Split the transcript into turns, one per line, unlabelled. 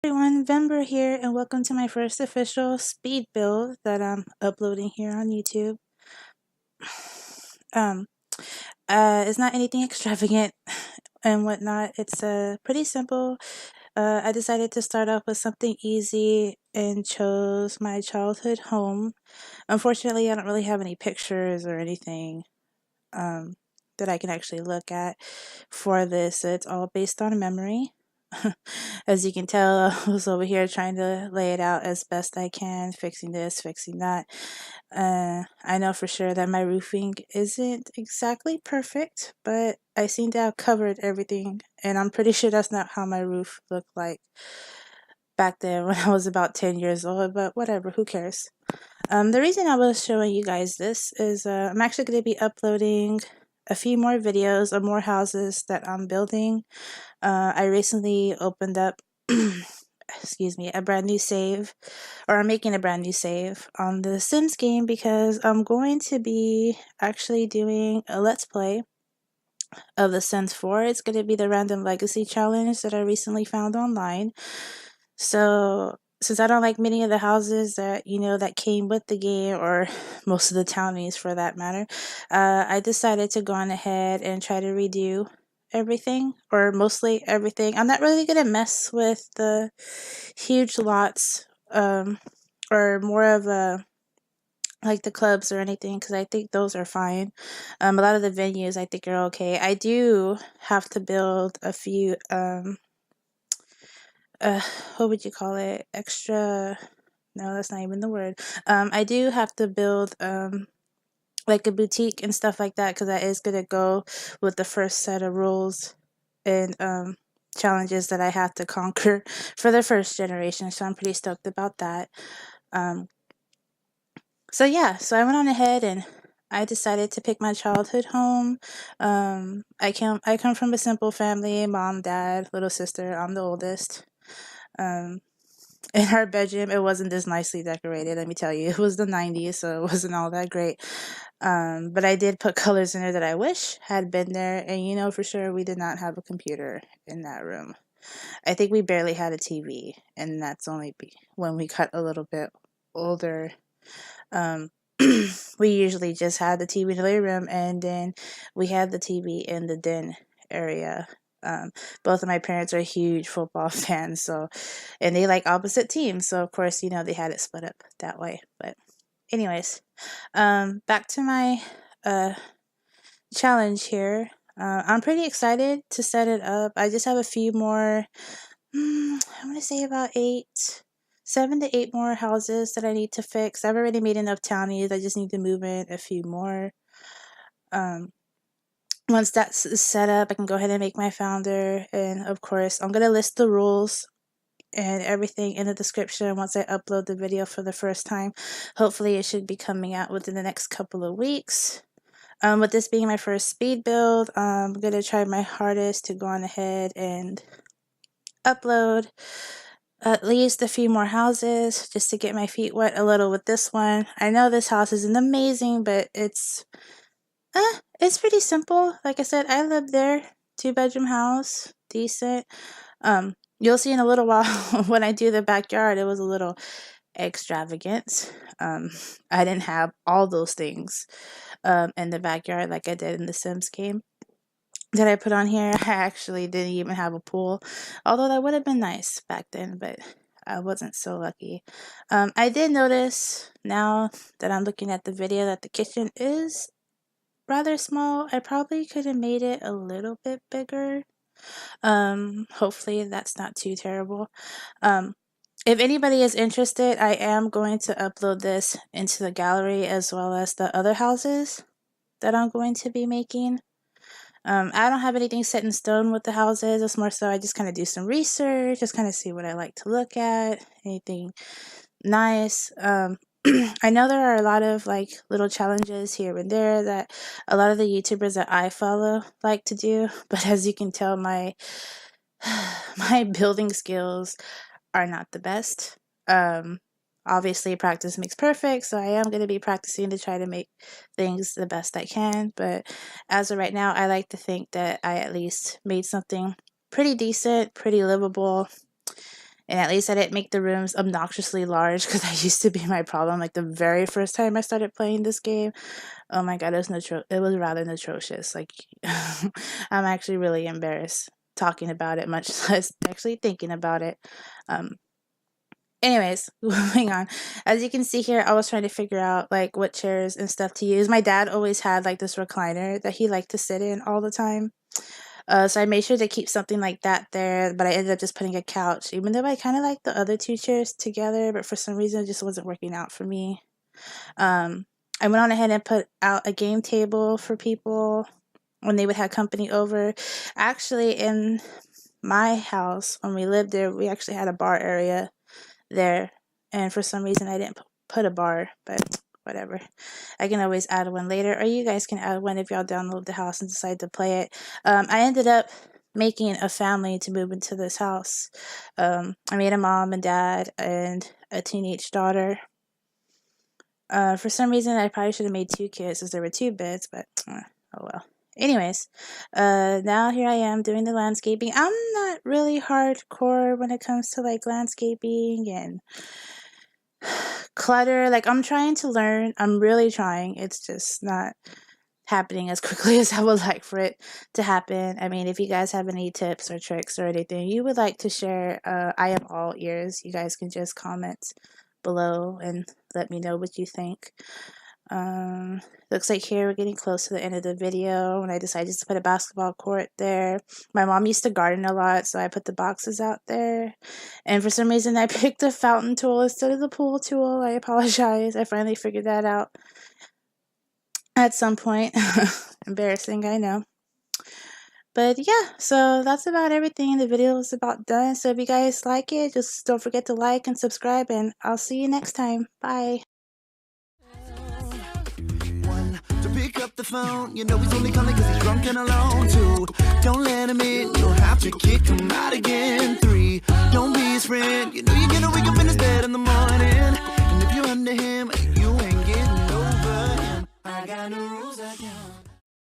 everyone, Vember here, and welcome to my first official speed build that I'm uploading here on YouTube. Um, it's not anything extravagant and whatnot. It's pretty simple. I decided to start off with something easy and chose my childhood home. Unfortunately, I don't really have any pictures or anything that I can actually look at for this. It's all based on memory. As you can tell, I was over here trying to lay it out as best I can, fixing this, fixing that. I know for sure that my roofing isn't exactly perfect, but I seem to have covered everything, and I'm pretty sure that's not how my roof looked like back then when I was about 10 years old, but whatever, who cares? The reason I was showing you guys this is I'm actually going to be uploading a few more videos of more houses that I'm building. I recently opened up, excuse me, a brand new save, or I'm making a brand new save on the Sims game because I'm going to be actually doing a Let's Play of The Sims 4. It's going to be the Random Legacy Challenge that I recently found online. So, since I don't like many of the houses that, that came with the game, or most of the townies for that matter, I decided to go on ahead and try to redo everything, or mostly everything. I'm not really going to mess with the huge lots, or more of a like the clubs or anything, because I think those are fine. A lot of the venues I think are okay. I do have to build a few what would you call it, extra, no, that's not even the word. I do have to build like a boutique and stuff like that, because that is going to go with the first set of rules and challenges that I have to conquer for the first generation, so I'm pretty stoked about that. So yeah, so I went on ahead and I decided to pick my childhood home. I come from a simple family: mom, dad, little sister. I'm the oldest. In our bedroom, it wasn't this nicely decorated, let me tell you. It was the 90s, so it wasn't all that great. But I did put colors in there that I wish had been there, and for sure we did not have a computer in that room. I think we barely had a TV, and that's only when we got a little bit older. We usually just had the TV in the living room, and then we had the TV in the den area. Both of my parents are huge football fans, and they like opposite teams, so of course, they had it split up that way. But anyways, back to my challenge here. I'm pretty excited to set it up. I just have a few more, I'm going to say about 7 to 8 more houses that I need to fix. I've already made enough townies. I just need to move in a few more. Once that's set up, I can go ahead and make my founder. And of course, I'm going to list the rules and everything in the description once I upload the video for the first time. Hopefully it should be coming out within the next couple of weeks. With this being my first speed build, I'm going to try my hardest to go on ahead and upload at least a few more houses just to get my feet wet a little with this one. I know this house isn't amazing, but it's pretty simple. Like I said, I lived there. 2-bedroom house, decent. You'll see in a little while when I do the backyard, it was a little extravagant. I didn't have all those things in the backyard like I did in the Sims game that I put on here. I actually didn't even have a pool, although that would have been nice back then, but I wasn't so lucky. I did notice now that I'm looking at the video that the kitchen is rather small. I probably could have made it a little bit bigger. Hopefully that's not too terrible. If anybody is interested, I am going to upload this into the gallery as well as the other houses that I'm going to be making. I don't have anything set in stone with the houses. It's more so I just kind of do some research, just kind of see what I like to look at, anything nice. I know there are a lot of like little challenges here and there that a lot of the YouTubers that I follow like to do, but as you can tell, my my building skills are not the best. Obviously practice makes perfect, so I am going to be practicing to try to make things the best I can, but as of right now, I like to think that I at least made something pretty decent, pretty livable, And at least I didn't make the rooms obnoxiously large, because that used to be my problem. Like the very first time I started playing this game, oh my god, it was rather atrocious. Like I'm actually really embarrassed talking about it, much less actually thinking about it. Anyways, moving on. As you can see here, I was trying to figure out like what chairs and stuff to use. My dad always had like this recliner that he liked to sit in all the time. So I made sure to keep something like that there, but I ended up just putting a couch, even though I kind of like the other two chairs together, but for some reason it just wasn't working out for me. I went on ahead and put out a game table for people when they would have company over. Actually, in my house, when we lived there, we actually had a bar area there, and for some reason I didn't put a bar, but whatever. I can always add one later, or you guys can add one if y'all download the house and decide to play it. I ended up making a family to move into this house. I made a mom and dad and a teenage daughter. For some reason I probably should have made 2 kids, as there were 2 beds, but oh well. Anyways, now here I am doing the landscaping. I'm not really hardcore when it comes to like landscaping and clutter. Like, I'm trying to learn. I'm really trying. It's just not happening as quickly as I would like for it to happen. I mean, if you guys have any tips or tricks or anything you would like to share, I am all ears. You guys can just comment below and let me know what you think. Looks like here we're getting close to the end of the video when I decided to put a basketball court there. My mom used to garden a lot, so I put the boxes out there. And for some reason I picked a fountain tool instead of the pool tool. I apologize. I finally figured that out at some point. Embarrassing, I know. But yeah, so that's about everything. The video is about done. So if you guys like it, just don't forget to like and subscribe, and I'll see you next time. Bye.
To pick up the phone, you know he's only calling cause he's drunk and alone. 2, don't let him in, you'll have to kick him out again. 3, don't be his friend, you know you're gonna